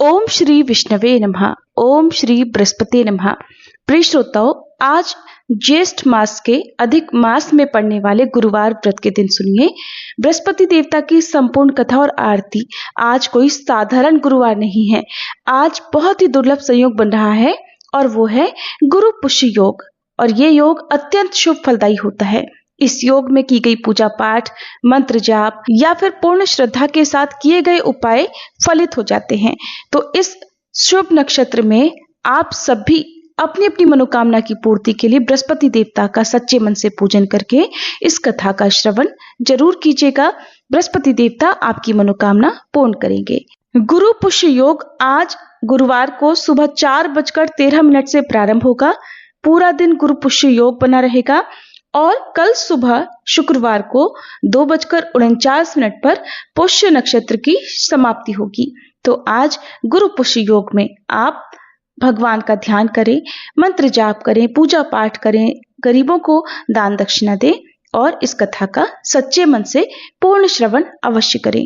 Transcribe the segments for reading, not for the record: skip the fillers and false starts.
ओम श्री विष्णवे नमः। ओम श्री बृहस्पति नमः। प्रिय श्रोताओं, आज ज्येष्ठ मास के अधिक मास में पड़ने वाले गुरुवार व्रत के दिन सुनिए बृहस्पति देवता की संपूर्ण कथा और आरती। आज कोई साधारण गुरुवार नहीं है, आज बहुत ही दुर्लभ संयोग बन रहा है और वो है गुरु पुष्य योग। और ये योग अत्यंत शुभ फलदायी होता है। इस योग में की गई पूजा पाठ, मंत्र जाप या फिर पूर्ण श्रद्धा के साथ किए गए उपाय फलित हो जाते हैं। तो इस शुभ नक्षत्र में आप सभी अपनी अपनी मनोकामना की पूर्ति के लिए बृहस्पति देवता का सच्चे मन से पूजन करके इस कथा का श्रवण जरूर कीजिएगा। बृहस्पति देवता आपकी मनोकामना पूर्ण करेंगे। गुरु पुष्य योग आज गुरुवार को सुबह 4:13 से प्रारंभ होगा। पूरा दिन गुरु पुष्य योग बना रहेगा और कल सुबह शुक्रवार को 2:49 पर पुष्य नक्षत्र की समाप्ति होगी। तो आज गुरु पुष्य योग में आप भगवान का ध्यान करें, मंत्र जाप करें, पूजा पाठ करें, गरीबों को दान दक्षिणा दें और इस कथा का सच्चे मन से पूर्ण श्रवण अवश्य करें।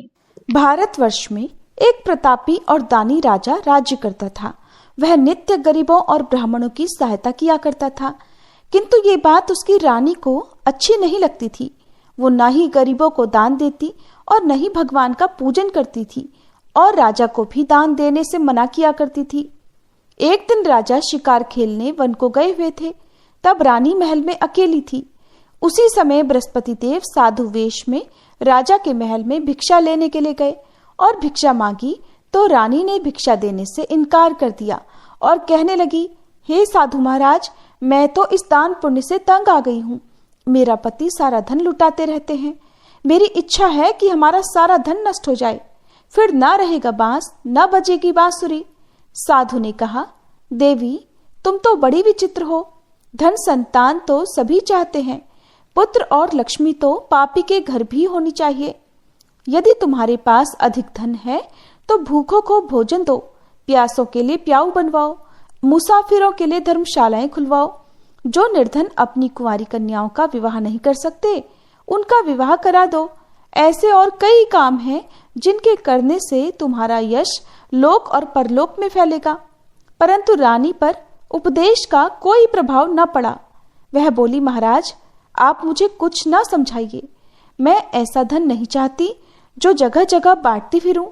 भारतवर्ष में एक प्रतापी और दानी राजा राज्य करता था। वह नित्य गरीबों और ब्राह्मणों की सहायता किया करता था, किंतु ये बात उसकी रानी को अच्छी नहीं लगती थी। वो न ही गरीबों को दान देती और न ही भगवान का पूजन करती थी और राजा को भी दान देने से मना किया करती थी। एक दिन राजा शिकार खेलने वन को गए हुए थे। तब रानी महल में अकेली थी। उसी समय बृहस्पति देव साधु वेश में राजा के महल में भिक्षा लेने के लिए गए और भिक्षा मांगी तो रानी ने भिक्षा देने से इनकार कर दिया और कहने लगी, हे साधु महाराज, मैं तो इस दान पुण्य से तंग आ गई हूँ। मेरा पति सारा धन लुटाते रहते हैं। मेरी इच्छा है कि हमारा सारा धन नष्ट हो जाए, फिर ना रहेगा बांस, ना बजेगी बांसुरी। साधु ने कहा, देवी तुम तो बड़ी विचित्र हो। धन संतान तो सभी चाहते हैं, पुत्र और लक्ष्मी तो पापी के घर भी होनी चाहिए। यदि तुम्हारे पास अधिक धन है तो भूखों को भोजन दो, प्यासों के लिए प्याऊ बनवाओ, मुसाफिरों के लिए धर्मशालाएं खुलवाओ। जो निर्धन अपनी कुंवारी कन्याओं का विवाह नहीं कर सकते, उनका विवाह करा दो। ऐसे और कई काम हैं जिनके करने से तुम्हारा यश लोक और परलोक में फैलेगा। परंतु रानी पर उपदेश का कोई प्रभाव न पड़ा। वह बोली, महाराज आप मुझे कुछ न समझाइए। मैं ऐसा धन नहीं चाहती जो जगह जगह बांटती फिरूं।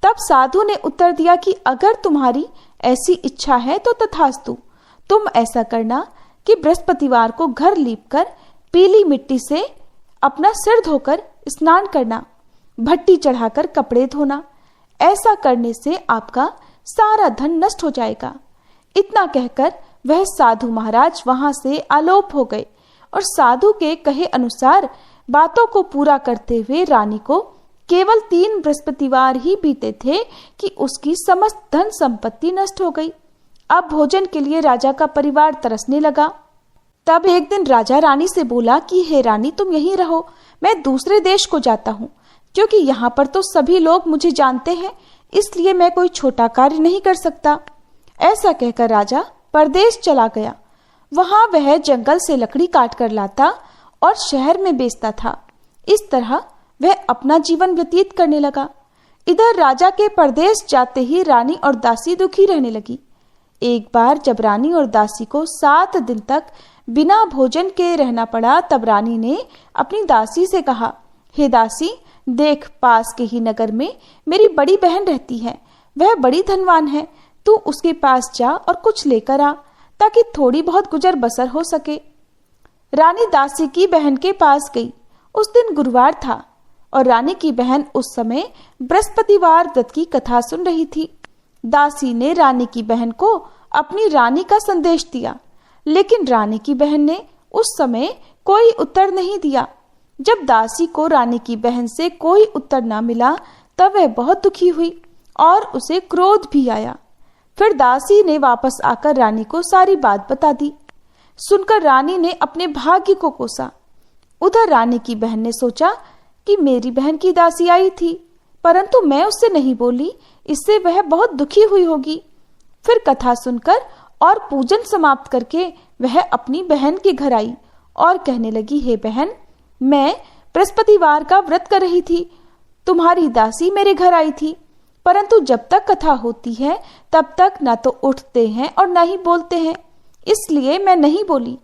तब साधु ने उत्तर दिया कि अगर तुम्हारी ऐसी इच्छा है तो तथास्तु। तुम ऐसा करना कि बृहस्पतिवार को घर लीपकर पीली मिट्टी से अपना सिर धोकर स्नान करना, भट्टी चढ़ाकर कपड़े धोना। ऐसा करने से आपका सारा धन नष्ट हो जाएगा। इतना कहकर वह साधु महाराज वहां से आलोप हो गए और साधु के कहे अनुसार बातों को पूरा करते हुए रानी को केवल 3 बृहस्पतिवार ही बीते थे कि उसकी समस्त धन संपत्ति नष्ट हो गई। अब भोजन के लिए राजा का परिवार तरसने लगा। तब एक दिन राजा रानी से बोला कि हे रानी, तुम यहीं रहो, मैं दूसरे देश को जाता हूँ, क्योंकि यहाँ पर तो सभी लोग मुझे जानते हैं, इसलिए मैं कोई छोटा कार्य नहीं कर सकता। ऐसा कहकर राजा परदेश चला गया। वहां वह जंगल से लकड़ी काट कर लाता और शहर में बेचता था। इस तरह वह अपना जीवन व्यतीत करने लगा। इधर राजा के परदेश जाते ही रानी और दासी दुखी रहने लगी। एक बार जब रानी और दासी को 7 दिन तक बिना भोजन के रहना पड़ा, तब रानी ने अपनी दासी से कहा, हे दासी, देख पास के ही नगर में मेरी बड़ी बहन रहती है। वह बड़ी धनवान है। तू उसके पास जा और कुछ लेकर आ, ताकि थोड़ी बहुत गुजर बसर हो सके। रानी दासी की बहन के पास गई। उस दिन गुरुवार था और रानी की बहन उस समय बृहस्पतिवार व्रत की कथा सुन रही थी। दासी ने रानी की बहन को अपनी रानी का संदेश दिया, लेकिन रानी की बहन ने उस समय कोई उत्तर नहीं दिया। जब दासी को रानी की बहन से कोई उत्तर न मिला, तब वह बहुत दुखी हुई और उसे क्रोध भी आया। फिर दासी ने वापस आकर रानी को सारी बात बता दी। सुनकर रानी ने अपने भाग्य को कोसा। उधर रानी की बहन ने सोचा कि मेरी बहन की दासी आई थी, परंतु मैं उससे नहीं बोली, इससे वह बहुत दुखी हुई होगी। फिर कथा सुनकर और पूजन समाप्त करके वह अपनी बहन के घर आई और कहने लगी, हे बहन, मैं बृहस्पतिवार का व्रत कर रही थी। तुम्हारी दासी मेरे घर आई थी। परंतु जब तक कथा होती है तब तक न तो उठते हैं और न ही बोलते हैं, इसलिए मैं नहीं बोली।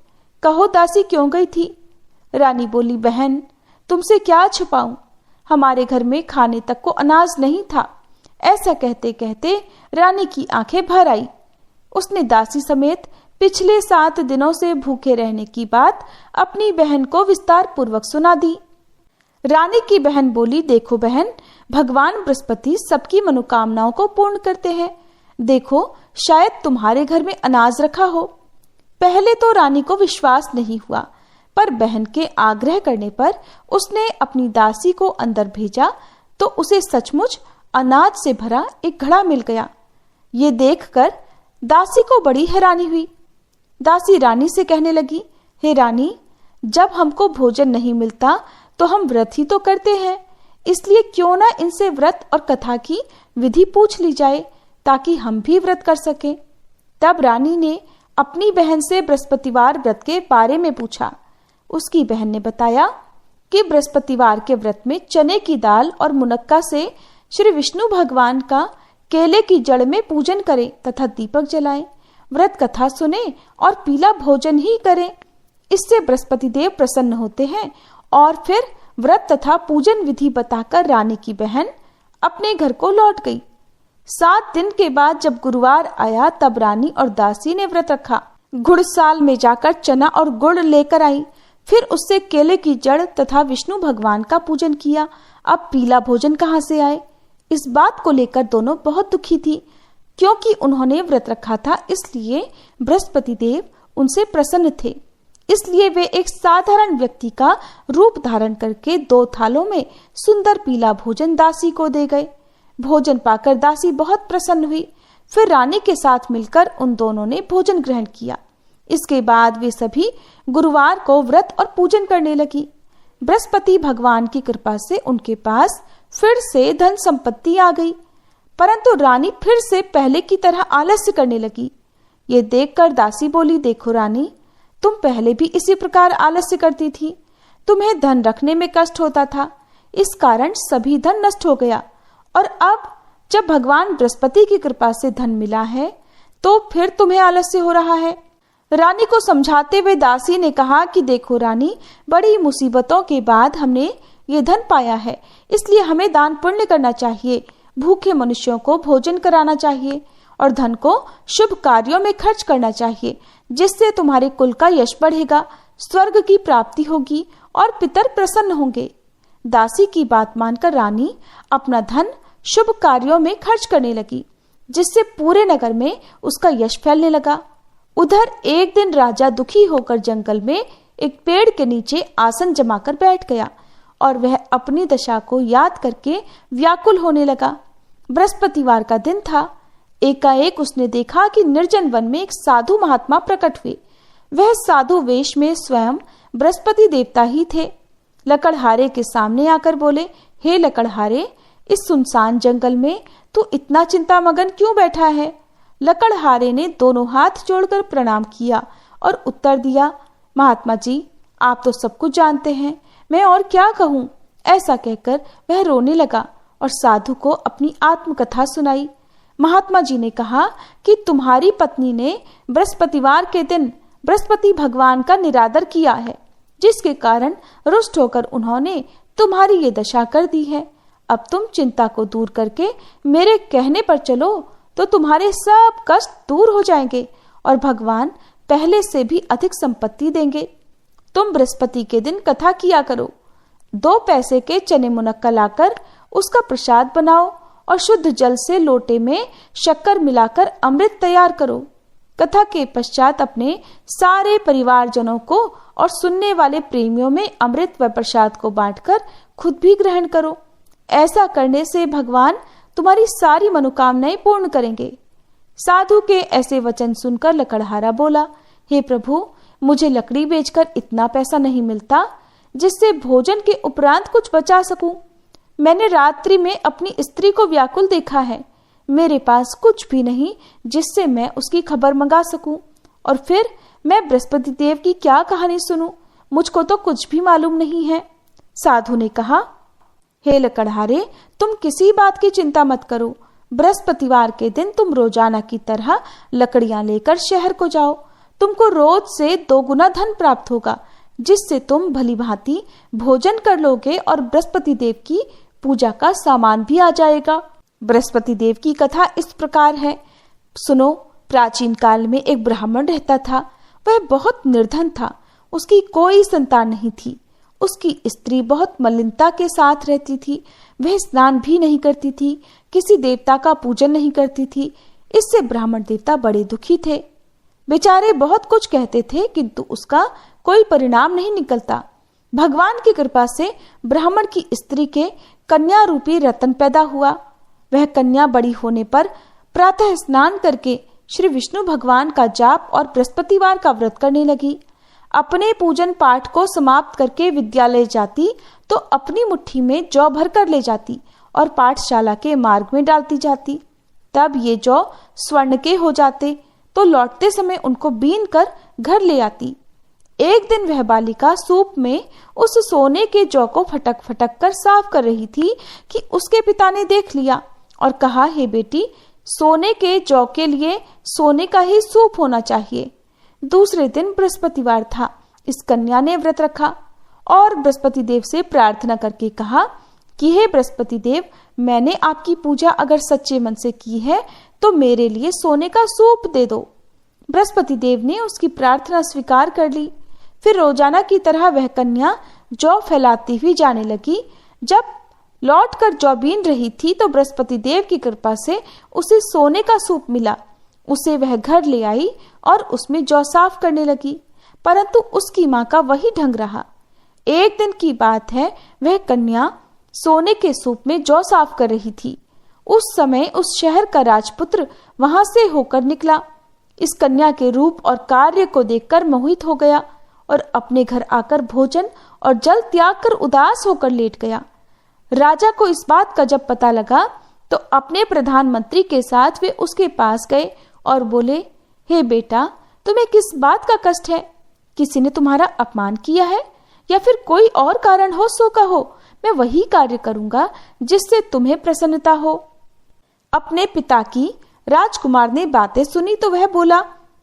कहो दासी क्यों गई थी? रानी बोली, बहन तुमसे क्या छुपाऊं, हमारे घर में खाने तक को अनाज नहीं था। ऐसा कहते कहते रानी की आंखें भर आई। उसने दासी समेत पिछले 7 दिनों से भूखे रहने की बात अपनी बहन को विस्तार पूर्वक सुना दी। रानी की बहन बोली, देखो बहन, भगवान बृहस्पति सबकी मनोकामनाओं को पूर्ण करते हैं। देखो शायद तुम्हारे घर में अनाज रखा हो। पहले तो रानी को विश्वास नहीं हुआ, पर बहन के आग्रह करने पर उसने अपनी दासी को अंदर भेजा तो उसे सचमुच अनाज से भरा एक घड़ा मिल गया। ये देखकर दासी को बड़ी हैरानी हुई। दासी रानी से कहने लगी, हे रानी, जब हमको भोजन नहीं मिलता तो हम व्रत ही तो करते हैं, इसलिए क्यों ना इनसे व्रत और कथा की विधि पूछ ली जाए ताकि हम भी व्रत कर सकें। तब रानी ने अपनी बहन से बृहस्पतिवार व्रत के बारे में पूछा। उसकी बहन ने बताया कि बृहस्पतिवार के व्रत में चने की दाल और मुनक्का से श्री विष्णु भगवान का केले की जड़ में पूजन करें तथा दीपक जलाएं, व्रत कथा सुने और पीला भोजन ही करें। इससे बृहस्पति देव प्रसन्न होते हैं। और फिर व्रत तथा पूजन विधि बताकर रानी की बहन अपने घर को लौट गई। 7 दिन के बाद जब गुरुवार आया तब रानी और दासी ने व्रत रखा। गुड़साल में जाकर चना और गुड़ लेकर आई, फिर उससे केले की जड़ तथा विष्णु भगवान का पूजन किया। अब पीला भोजन कहाँ से आए? इस बात को लेकर दोनों बहुत दुखी थी, क्योंकि उन्होंने व्रत रखा था, इसलिए बृहस्पति देव उनसे प्रसन्न थे। इसलिए वे एक साधारण व्यक्ति का रूप धारण करके 2 थालों में सुंदर पीला भोजन दासी को दे गए। भोजन पाकर दासी बहुत प्रसन्न हुई। फिर रानी के साथ मिलकर उन दोनों ने भोजन ग्रहण किया। इसके बाद वे सभी गुरुवार को व्रत और पूजन करने लगी। बृहस्पति भगवान की कृपा से उनके पास फिर से धन संपत्ति आ गई, परंतु रानी फिर से पहले की तरह आलस्य करने लगी। ये देखकर दासी बोली, देखो रानी, तुम पहले भी इसी प्रकार आलस्य करती थी। तुम्हें धन रखने में कष्ट होता था, इस कारण सभी धन नष्ट हो गया। और अब जब भगवान बृहस्पति की कृपा से धन मिला है तो फिर तुम्हें आलस्य हो रहा है। रानी को समझाते हुए दासी ने कहा कि देखो रानी, बड़ी मुसीबतों के बाद हमने ये धन पाया है, इसलिए हमें दान पुण्य करना चाहिए, भूखे मनुष्यों को भोजन कराना चाहिए और धन को शुभ कार्यों में खर्च करना चाहिए, जिससे तुम्हारे कुल का यश बढ़ेगा, स्वर्ग की प्राप्ति होगी और पितर प्रसन्न होंगे। दासी की बात मानकर रानी अपना धन शुभ कार्यों में खर्च करने लगी, जिससे पूरे नगर में उसका यश फैलने लगा। उधर एक दिन राजा दुखी होकर जंगल में एक पेड़ के नीचे आसन जमाकर बैठ गया और वह अपनी दशा को याद करके व्याकुल होने लगा। बृहस्पतिवार का दिन था। एकाएक उसने देखा कि निर्जन वन में एक साधु महात्मा प्रकट हुए। वह साधु वेश में स्वयं बृहस्पति देवता ही थे। लकड़हारे के सामने आकर बोले, हे लकड़हारे, इस सुनसान जंगल में तू इतना चिंतामगन क्यों बैठा है? लकड़हारे ने दोनों हाथ जोड़कर प्रणाम किया और उत्तर दिया, महात्मा जी, आप तो सब कुछ जानते हैं, मैं और क्या कहूँ। ऐसा कहकर वह रोने लगा और साधु को अपनी आत्मकथा सुनाई। महात्मा जी ने कहा कि तुम्हारी पत्नी ने बृहस्पतिवार के दिन बृहस्पति भगवान का निरादर किया है, जिसके कारण रुष्ट होकर उन्होंने तुम्हारी ये दशा कर दी है। अब तुम चिंता को दूर करके मेरे कहने पर चलो तो तुम्हारे सब कष्ट दूर हो जाएंगे और भगवान पहले से भी अधिक संपत्ति देंगे। तुम बृहस्पति के दिन कथा किया करो। 2 पैसे के चने मुनक्का लाकर उसका प्रसाद बनाओ और शुद्ध जल से लोटे में शक्कर मिलाकर अमृत तैयार करो। कथा के पश्चात अपने सारे परिवारजनों को और सुनने वाले प्रेमियों में अमृत व प्रसाद को बांटकर खुद भी ग्रहण करो। ऐसा करने से भगवान तुम्हारी सारी मनोकामनाएं पूर्ण करेंगे। साधु के ऐसे वचन सुनकर लकड़हारा बोला, हे प्रभु, मुझे लकड़ी बेचकर इतना पैसा नहीं मिलता जिससे भोजन के उपरांत कुछ बचा सकूं। मैंने रात्रि में अपनी स्त्री को व्याकुल देखा है। मेरे पास कुछ भी नहीं जिससे मैं उसकी खबर मंगा सकूं, और फिर मैं बृहस्पति देव की क्या कहानी सुनूं? मुझको तो कुछ भी मालूम नहीं है। साधु ने कहा, हे लकड़हारे, तुम किसी बात की चिंता मत करो। बृहस्पतिवार के दिन तुम रोजाना की तरह लकड़ियां लेकर शहर को जाओ। तुमको रोज से 2 गुना धन प्राप्त होगा, जिससे तुम भली भांति भोजन कर लोगे और बृहस्पति देव की पूजा का सामान भी आ जाएगा। बृहस्पति देव की कथा इस प्रकार है। सुनो, प्राचीन काल में एक ब्राह्मण रहता था। वह बहुत निर्धन था। उसकी कोई संतान नहीं थी। उसकी स्त्री बहुत मलिनता के साथ रहती थी। वह स्नान भी नहीं करती थी, किसी देवता का पूजन नहीं करती थी। इससे ब्राह्मण देवता बड़े दुखी थे। बेचारे बहुत कुछ कहते थे, किंतु उसका कोई परिणाम नहीं निकलता। भगवान की कृपा से ब्राह्मण की स्त्री के कन्या रूपी रतन पैदा हुआ। वह कन्या बड़ी होने पर प्रातः स्नान करके श्री विष्णु भगवान का जाप और बृहस्पतिवार का व्रत करने लगी। अपने पूजन पाठ को समाप्त करके विद्यालय जाती तो अपनी मुट्ठी में जौ भर कर ले जाती और पाठशाला के मार्ग में डालती जाती। तब ये जौ स्वर्ण के हो जाते तो लौटते समय उनको बीन कर घर ले आती। एक दिन वह बालिका सूप में उस सोने के जौ को फटक फटक कर साफ कर रही थी कि उसके पिता ने देख लिया और कहा, हे बेटी, सोने के जौ के लिए सोने का ही सूप होना चाहिए। दूसरे दिन बृहस्पतिवार था। इस कन्या ने व्रत रखा और बृहस्पति देव से प्रार्थना करके कहा कि हे बृहस्पति देव, मैंने आपकी पूजा अगर सच्चे मन से की है तो मेरे लिए सोने का सूप दे दो। बृहस्पति देव ने उसकी प्रार्थना स्वीकार कर ली। फिर रोजाना की तरह वह कन्या जौ फैलाती हुई जाने लगी। जब लौट कर जौ बीन रही थी तो बृहस्पति देव की कृपा से उसे सोने का सूप मिला। उसे वह घर ले आई और उसमें जौ साफ करने लगी, परंतु उसकी माँ का वही ढंग रहा। एक दिन की बात है, वह कन्या सोने के सूप में जौ साफ कर रही थी। उस समय उस शहर का राजपुत्र वहां से होकर निकला। इस कन्या के रूप और कार्य को देखकर मोहित हो गया और अपने घर आकर भोजन और जल त्याग कर उदास होकर लेट गया। राजा को इस बात का जब पता लगा तो अपने प्रधानमंत्री के साथ वे उसके पास गए और बोले, हे बेटा, तुम्हें किस बात का कष्ट है? किसी ने तुम्हारा अपमान किया है या फिर कोई और कारण हो सो कहो, मैं वही कार्य करूंगा जिससे तुम्हें प्रसन्नता हो। अपने पिता की राजकुमार ने बातें सुनी तो वह बोला,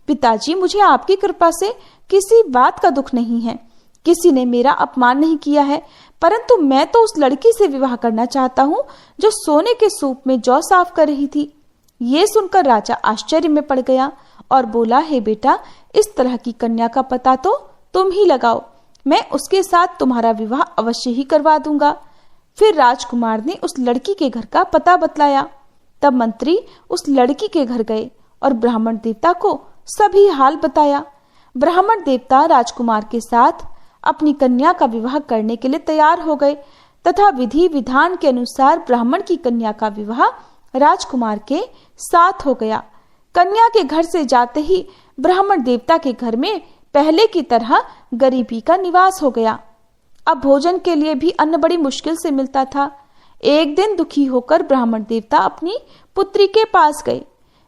पिताजी, मुझे आपकी कृपा से किसी बात का दुख नहीं है। किसी ने मेरा अपमान नहीं किया है, परंतु मैं तो उस लड़की से विवाह करना चाहता हूँ जो सोने के सूप में जौ साफ कर रही थी। ये सुनकर राजा आश्चर्य में पड़ गया और बोला, हे बेटा, इस तरह की कन्या का पता तो तुम ही लगाओ। मैं उसके साथ तुम्हारा विवाह अवश्य ही करवा दूंगा। फिर राजकुमार ने उस लड़की के घर का पता बतलाया। तब मंत्री उस लड़की के घर गए और ब्राह्मण देवता को सभी हाल बताया। ब्राह्मण देवता राजकुमार के साथ अपनी कन्या का विवाह करने के लिए तैयार हो गए तथा विधि विधान के अनुसार ब्राह्मण की कन्या का विवाह राजकुमार के साथ हो गया। कन्या के घर से जाते ही ब्राह्मण देवता के घर में पहले की तरह गरीबी का निवास हो गया। अब भोजन के लिए भी अन्न बड़ी मुश्किल से मिलता था। एक दिन दुखी होकर ब्राह्मण देवता अपनी पुत्री के पास गए।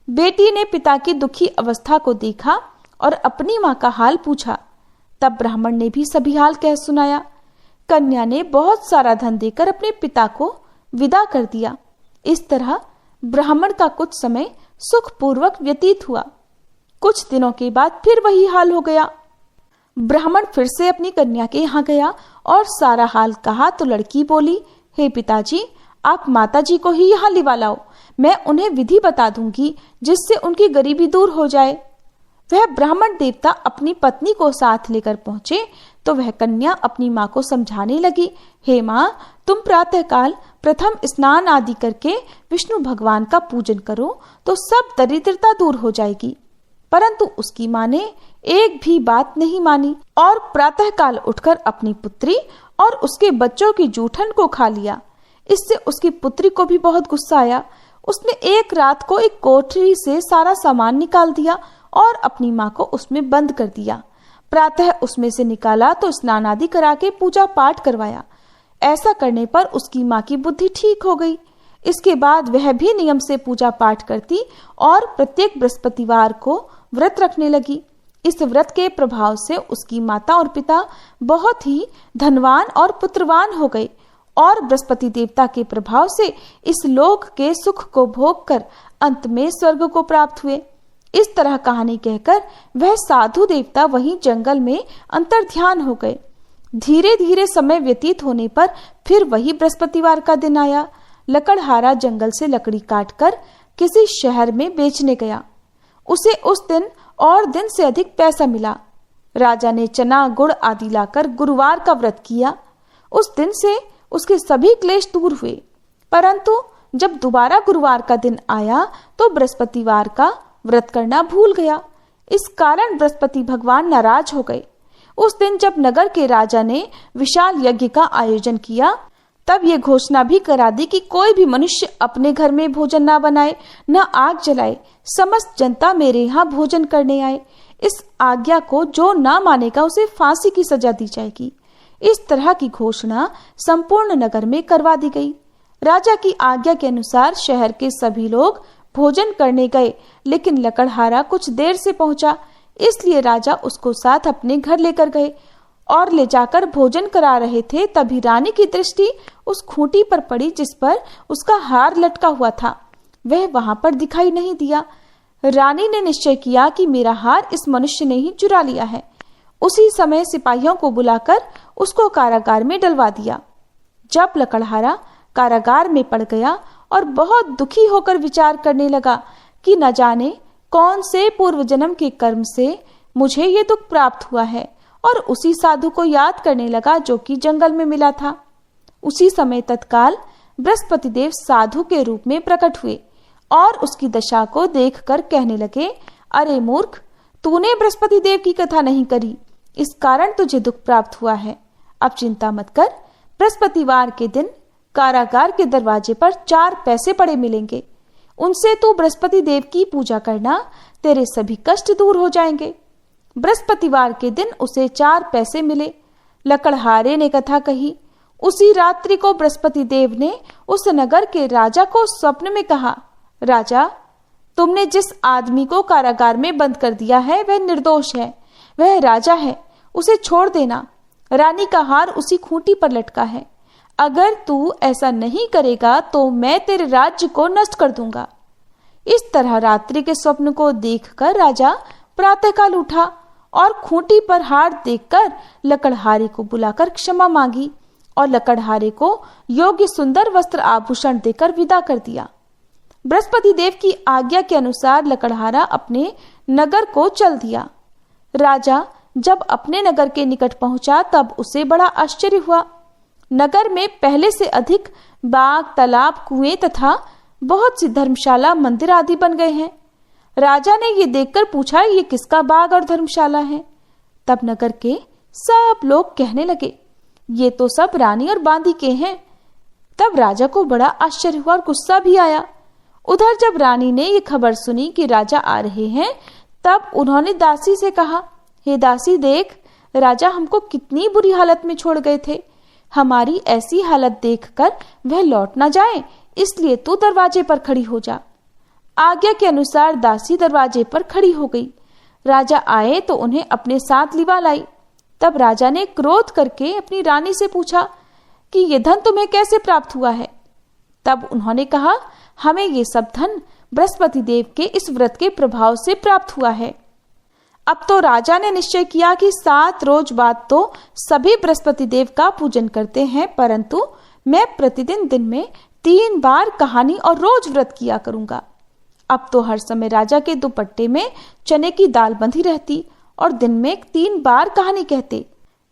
बेटी ने पिता की दुखी अवस्था को देखा और अपनी माँ का हाल पूछा। तब ब्राह्मण ने भी सभी हाल कह सुनाया। कन्या ने बहुत सारा धन देकर अपने पिता को विदा कर दिया। इस तरह ब्राह्मण का कुछ समय सुखपूर्वक व्यतीत हुआ। कुछ दिनों के बाद फिर वही हाल हो गया। ब्राह्मण फिर से अपनी कन्या के यहाँ गया और सारा हाल कहा तो लड़की बोली, हे पिताजी, आप माताजी को ही यहाँ लिवा लाओ। मैं उन्हें विधि बता दूंगी जिससे उनकी गरीबी दूर हो जाए। वह ब्राह्मण देवता अपनी पत्नी को साथ लेकर पहुंचे तो वह कन्या अपनी माँ को समझाने लगी, हे माँ, तुम प्रातःकाल प्रथम स्नान आदि करके विष्णु भगवान का पूजन करो तो सब दरिद्रता दूर हो जाएगी। परंतु उसकी माँ ने एक भी बात नहीं मानी और प्रातःकाल उठकर अपनी पुत्री और उसके बच्चों की जूठन को खा लिया। इससे उसकी पुत्री को भी बहुत गुस्सा आया। उसने एक रात को एक कोठरी से सारा सामान निकाल दिया और अपनी माँ को उसमें बंद कर दिया। प्रातः उसमें से निकाला तो स्नान आदि करा के पूजा पाठ करवाया। ऐसा करने पर उसकी माँ की बुद्धि ठीक हो गई। इसके बाद वह भी नियम से पूजा पाठ करती और प्रत्येक बृहस्पतिवार को व्रत रखने लगी। इस व्रत के प्रभाव से उसकी माता और पिता बहुत ही धनवान और पुत्रवान हो गए और बृहस्पति देवता के प्रभाव से इस लोक के सुख को भोग कर अंत में स्वर्ग को प्राप्त हुए। इस तरह कहानी कहकर वह साधु देवता वहीं जंगल में अंतर्ध्यान हो गए। धीरे धीरे समय व्यतीत होने पर फिर वही बृहस्पतिवार का दिन आया। लकड़हारा जंगल से लकड़ी काटकर किसी शहर में बेचने गया। उसे उस दिन और दिन से अधिक पैसा मिला। राजा ने चना गुड़ आदि लाकर गुरुवार का व्रत किया। उस दिन से उसके सभी क्लेश दूर हुए। परंतु जब दोबारा गुरुवार का दिन आया तो बृहस्पतिवार का व्रत करना भूल गया। इस कारण बृहस्पति भगवान नाराज हो गए। उस दिन जब नगर के राजा ने विशाल यज्ञ का आयोजन किया तब ये घोषणा भी करा दी कि कोई भी मनुष्य अपने घर में भोजन ना बनाए, न आग जलाए। समस्त जनता मेरे यहाँ भोजन करने आए। इस आज्ञा को जो ना मानेगा उसे फांसी की सजा दी जाएगी। इस तरह की घोषणा संपूर्ण नगर में करवा दी गई। राजा की आज्ञा के अनुसार शहर के सभी लोग भोजन करने गए, लेकिन लकड़हारा कुछ देर से पहुंचा, इसलिए राजा उसको साथ अपने घर लेकर गए और ले जाकर भोजन करा रहे थे। तभी रानी की दृष्टि उस खूंटी पर पड़ी जिस पर उसका हार लटका हुआ था। वह वहां पर दिखाई नहीं दिया। रानी ने निश्चय किया कि मेरा हार इस मनुष्य ने ही चुरा लिया है। उसी समय सिपाहियों को बुलाकर उसको कारागार में डलवा दिया। जब लकड़हारा कारागार में पड़ गया और बहुत दुखी होकर विचार करने लगा कि न जाने कौन से पूर्व जन्म के कर्म से मुझे ये दुख प्राप्त हुआ है, और उसी साधु को याद करने लगा जो कि जंगल में मिला था। उसी समय तत्काल बृहस्पति देव साधु के रूप में प्रकट हुए और उसकी दशा को देखकर कहने लगे, अरे मूर्ख, तूने बृहस्पति देव की कथा नहीं करी, इस कारण तुझे दुख प्राप्त हुआ है। अब चिंता मत कर, बृहस्पतिवार के दिन कारागार के दरवाजे पर 4 पैसे पड़े मिलेंगे। उनसे तू बृहस्पति देव की पूजा करना, तेरे सभी कष्ट दूर हो जाएंगे। बृहस्पतिवार के दिन उसे 4 पैसे मिले। लकड़हारे ने कथा कही। उसी रात्रि को बृहस्पति देव ने उस नगर के राजा को स्वप्न में कहा, राजा, तुमने जिस आदमी को कारागार में बंद कर दिया है वह निर्दोष है, वह राजा है, उसे छोड़ देना। रानी का हार उसी खूंटी पर लटका है। अगर तू ऐसा नहीं करेगा तो मैं तेरे राज्य को नष्ट कर दूंगा। इस तरह रात्रि के स्वप्न को देखकर राजा प्रातःकाल उठा और खूंटी पर हार देखकर लकड़हारे को बुलाकर क्षमा मांगी और लकड़हारे को योग्य सुंदर वस्त्र आभूषण देकर विदा कर दिया। बृहस्पति देव की आज्ञा के अनुसार लकड़हारा अपने नगर को चल दिया। राजा जब अपने नगर के निकट पहुंचा तब उसे बड़ा आश्चर्य हुआ। नगर में पहले से अधिक बाग, तालाब, कुएं तथा बहुत सी धर्मशाला, मंदिर आदि बन गए हैं। राजा ने ये देखकर पूछा, ये किसका बाग और धर्मशाला है? तब नगर के सब लोग कहने लगे, ये तो सब रानी और बांदी के हैं। तब राजा को बड़ा आश्चर्य हुआ और गुस्सा भी आया। उधर जब रानी ने ये खबर सुनी कि राजा आ रहे हैं, तब उन्होंने दासी से कहा, हे दासी, देख, राजा हमको कितनी बुरी हालत में छोड़ गए थे। हमारी ऐसी हालत देखकर वह लौट ना जाए, इसलिए तू दरवाजे पर खड़ी हो जा। आज्ञा के अनुसार दासी दरवाजे पर खड़ी हो गई। राजा आए तो उन्हें अपने साथ लिवा लाई। तब राजा ने क्रोध करके अपनी रानी से पूछा कि ये धन तुम्हें कैसे प्राप्त हुआ है? तब उन्होंने कहा, हमें ये सब धन बृहस्पति देव के इस व्रत के प्रभाव से प्राप्त हुआ है। अब तो राजा ने निश्चय किया कि 7 रोज बाद तो सभी बृहस्पति देव का पूजन करते हैं, परंतु मैं प्रतिदिन दिन में 3 बार कहानी और रोज व्रत किया करूंगा। अब तो हर समय राजा के दुपट्टे में चने की दाल बंधी रहती और दिन में 3 बार कहानी कहते।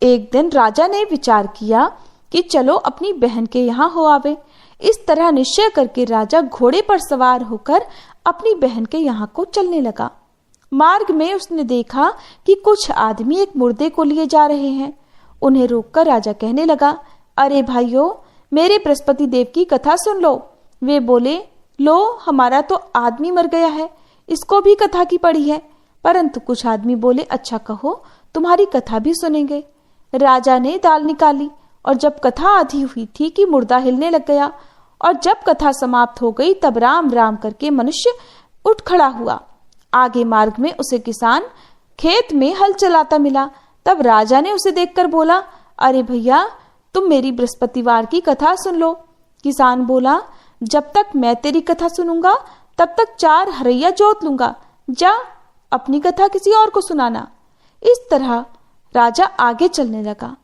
एक दिन राजा ने विचार किया कि चलो अपनी बहन के यहाँ हो आवे। इस तरह निश्चय करके राजा घोड़े पर सवार होकर अपनी बहन के यहाँ को चलने लगा। मार्ग में उसने देखा कि कुछ आदमी एक मुर्दे को लिए जा रहे हैं। उन्हें रोककर राजा कहने लगा, अरे भाइयों, मेरे बृहस्पति देव की कथा सुन लो। वे बोले, लो, हमारा तो आदमी मर गया है, इसको भी कथा की पड़ी है। परंतु कुछ आदमी बोले, अच्छा कहो, तुम्हारी कथा भी सुनेंगे। राजा ने दाल निकाली और जब कथा आधी हुई थी कि मुर्दा हिलने लग गया, और जब कथा समाप्त हो गई तब राम राम करके मनुष्य उठ खड़ा हुआ। आगे मार्ग में उसे किसान खेत में हल चलाता मिला। तब राजा ने उसे देखकर बोला, अरे भैया, तुम मेरी बृहस्पतिवार की कथा सुन लो। किसान बोला, जब तक मैं तेरी कथा सुनूंगा तब तक 4 हरैया जोत लूंगा। जा, अपनी कथा किसी और को सुनाना। इस तरह राजा आगे चलने लगा।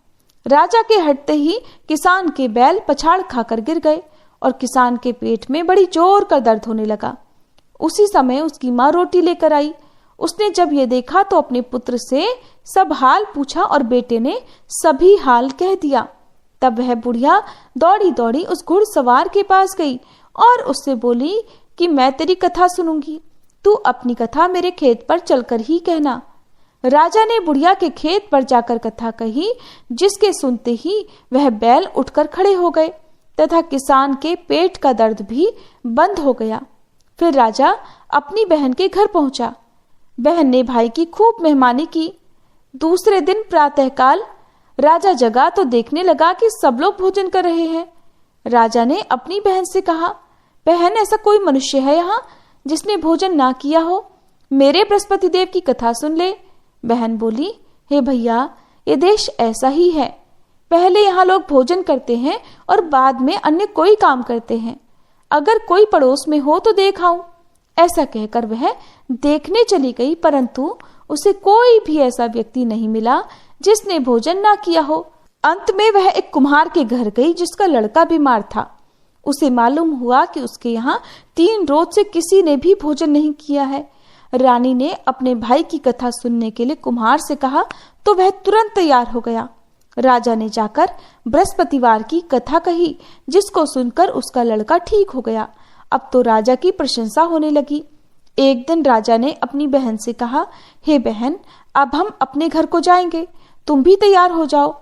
राजा के हटते ही किसान के बैल पछाड़ खाकर गिर गए और किसान के पेट में बड़ी जोर का दर्द होने लगा। उसी समय उसकी माँ रोटी लेकर आई। उसने जब ये देखा तो अपने पुत्र से सब हाल पूछा और बेटे ने सभी हाल कह दिया। तब वह बुढ़िया दौड़ी दौड़ी उस घुड़सवार के पास गई और उससे बोली कि मैं तेरी कथा सुनूंगी, तू अपनी कथा मेरे खेत पर चलकर ही कहना। राजा ने बुढ़िया के खेत पर जाकर कथा कही, जिसके सुनते ही वह बैल उठकर खड़े हो गए तथा किसान के पेट का दर्द भी बंद हो गया। फिर राजा अपनी बहन के घर पहुंचा। बहन ने भाई की खूब मेहमानी की। दूसरे दिन प्रातःकाल राजा जगा तो देखने लगा कि सब लोग भोजन कर रहे हैं। राजा ने अपनी बहन से कहा, बहन, ऐसा कोई मनुष्य है यहाँ जिसने भोजन ना किया हो? मेरे बृहस्पति देव की कथा सुन ले। बहन बोली, हे भैया, ये देश ऐसा ही है। पहले यहाँ लोग भोजन करते हैं और बाद में अन्य कोई काम करते हैं। अगर कोई पड़ोस में हो तो देख आऊं। ऐसा कहकर वह देखने चली गई, परंतु उसे कोई भी ऐसा व्यक्ति नहीं मिला जिसने भोजन ना किया हो। अंत में वह एक कुम्हार के घर गई जिसका लड़का बीमार था। उसे मालूम हुआ कि उसके यहाँ 3 रोज से किसी ने भी भोजन नहीं किया है। रानी ने अपने भाई की कथा सुनने के लिए कुम्हार से कहा तो वह तुरंत तैयार हो गया। राजा ने जाकर बृहस्पतिवार की कथा कही, जिसको सुनकर उसका लड़का ठीक हो गया। अब तो राजा की प्रशंसा होने लगी। एक दिन राजा ने अपनी बहन से कहा, हे बहन, अब हम अपने घर को जाएंगे, तुम भी तैयार हो जाओ।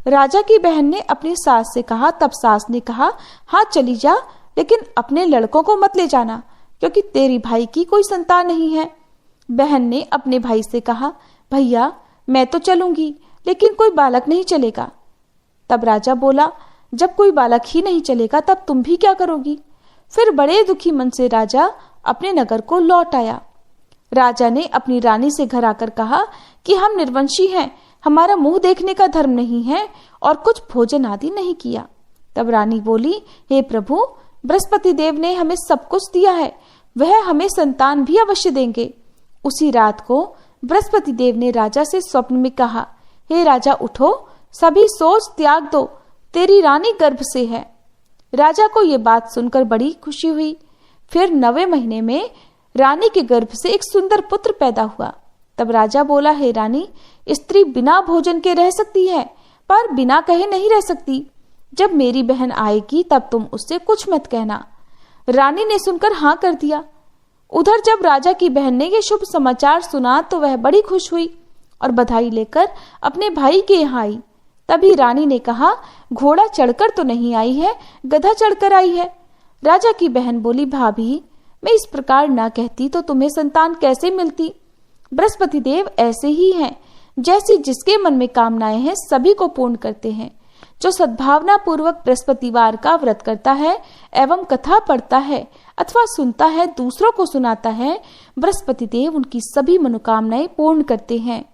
राजा की बहन ने अपनी सास से कहा। तब सास ने कहा, हाँ चली जा, लेकिन अपने लड़कों को मत ले जाना, क्योंकि तेरी भाई की कोई संतान नहीं है। बहन ने अपने भाई से कहा, भैया, मैं तो चलूंगी, लेकिन कोई बालक नहीं चलेगा। तब राजा बोला, जब कोई बालक ही नहीं चलेगा तब तुम भी क्या करोगी? फिर बड़े दुखी मन से राजा अपने नगर को लौट आया। राजा ने अपनी रानी से घर आकर कहा कि हम निर्वंशी हैं, हमारा मुंह देखने का धर्म नहीं है और कुछ भोजन आदि नहीं किया। तब रानी बोली, हे प्रभु, बृहस्पति देव ने हमें सब कुछ दिया है, वह हमें संतान भी अवश्य देंगे। उसी रात को बृहस्पति देव ने राजा से स्वप्न में कहा, हे राजा, उठो, सभी सोच त्याग दो, तेरी रानी गर्भ से है। राजा को ये बात सुनकर बड़ी खुशी हुई। फिर 9वें महीने में रानी के गर्भ से एक सुंदर पुत्र पैदा हुआ। तब राजा बोला, हे रानी, स्त्री बिना भोजन के रह सकती है, पर बिना कहे नहीं रह सकती। जब मेरी बहन आएगी तब तुम उससे कुछ मत कहना। रानी ने सुनकर हाँ कर दिया। उधर जब राजा की बहन ने ये शुभ समाचार सुना तो वह बड़ी खुश हुई और बधाई लेकर अपने भाई के यहाँ आई। तभी रानी ने कहा, घोड़ा चढ़कर तो नहीं आई है, गधा चढ़कर आई है। राजा की बहन बोली, भाभी, मैं इस प्रकार ना कहती तो तुम्हें संतान कैसे मिलती? बृहस्पति देव ऐसे ही हैं, जैसी जिसके मन में कामनाएं हैं सभी को पूर्ण करते हैं। जो सद्भावना पूर्वक बृहस्पतिवार का व्रत करता है एवं कथा पढ़ता है अथवा सुनता है, दूसरों को सुनाता है, बृहस्पति देव उनकी सभी मनोकामनाएं पूर्ण करते हैं।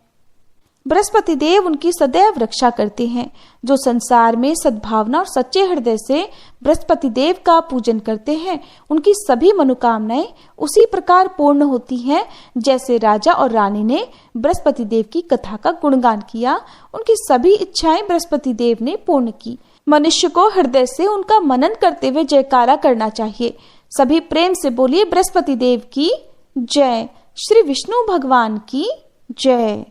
बृहस्पति देव उनकी सदैव रक्षा करते हैं। जो संसार में सद्भावना और सच्चे हृदय से बृहस्पति देव का पूजन करते हैं, उनकी सभी मनोकामनाएं उसी प्रकार पूर्ण होती हैं जैसे राजा और रानी ने बृहस्पति देव की कथा का गुणगान किया। उनकी सभी इच्छाएं बृहस्पति देव ने पूर्ण की। मनुष्य को हृदय से उनका मनन करते हुए जयकारा करना चाहिए। सभी प्रेम से बोलिए, बृहस्पति देव की जय, श्री विष्णु भगवान की जय।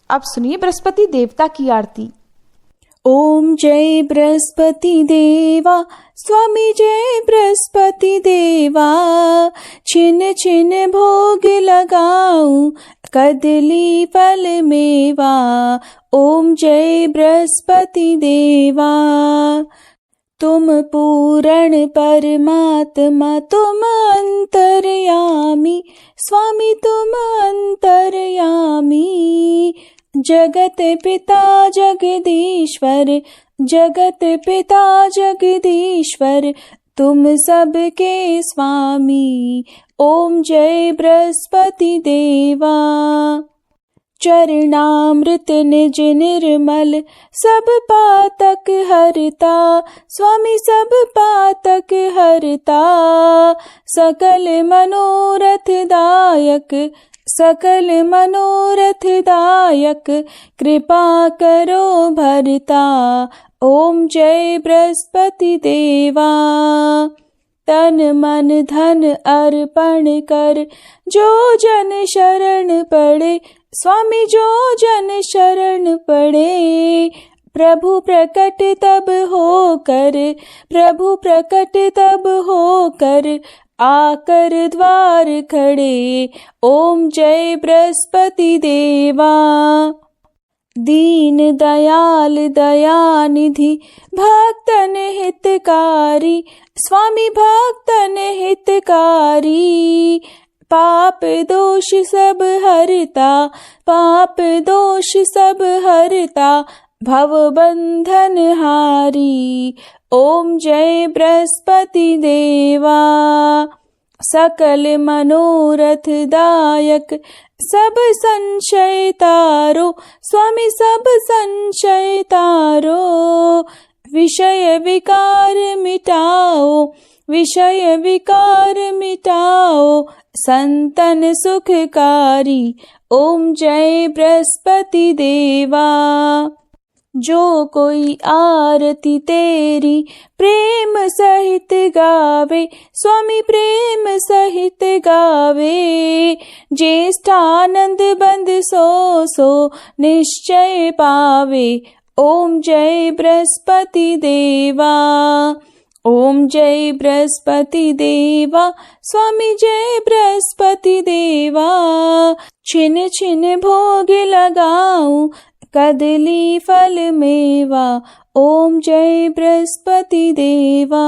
अब सुनिए बृहस्पति देवता की आरती। ओम जय बृहस्पति देवा, स्वामी जय बृहस्पति देवा, छिन छिन भोग लगाऊं कदली फल मेवा। ओम जय बृहस्पति देवा। तुम पूर्ण परमात्मा, तुम अंतर्यामी, स्वामी तुम अंतर्यामी। जगत पिता जगदीश्वर, जगत पिता जगदीश्वर, तुम सबके स्वामी। ओम जय बृहस्पति देवा। चरणामृत निज निर्मल सब पातक हरता, स्वामी सब पातक हरता। सकल मनोरथ दायक, सकल मनोरथ दायक, कृपा करो भरता। ओम जय बृहस्पति देवा। तन मन धन अर्पण कर जो जन शरण पड़े, स्वामी जो जन शरण पड़े। प्रभु प्रकट तब होकर, प्रभु प्रकट तब होकर, आकर द्वार खड़े। ओम जय बृहस्पति देवा। दीन दयाल दयानिधि भक्तन हितकारी, स्वामी भक्तन हितकारी। पाप दोष सब हरता, पाप दोष सब हरता, भव बंधन हारी। ओम जय बृहस्पति देवा। सकल मनोरथ दायक, सब संशय तारो, स्वामी सब संशय तारो। विषय विकार मिटाओ, विषय विकार मिटाओ, संतन सुखकारी। ओम जय बृहस्पति देवा। जो कोई आरती तेरी प्रेम सहित गावे, स्वामी प्रेम सहित गावे। ज्येष्ठानंद बंद सो सो निश्चय पावे। ओम जय बृहस्पति देवा। ओम जय बृहस्पति देवा, स्वामी जय बृहस्पति देवा। छिन छिन भोग लगाऊं, कदली फल मेवा। ओम जय बृहस्पति देवा।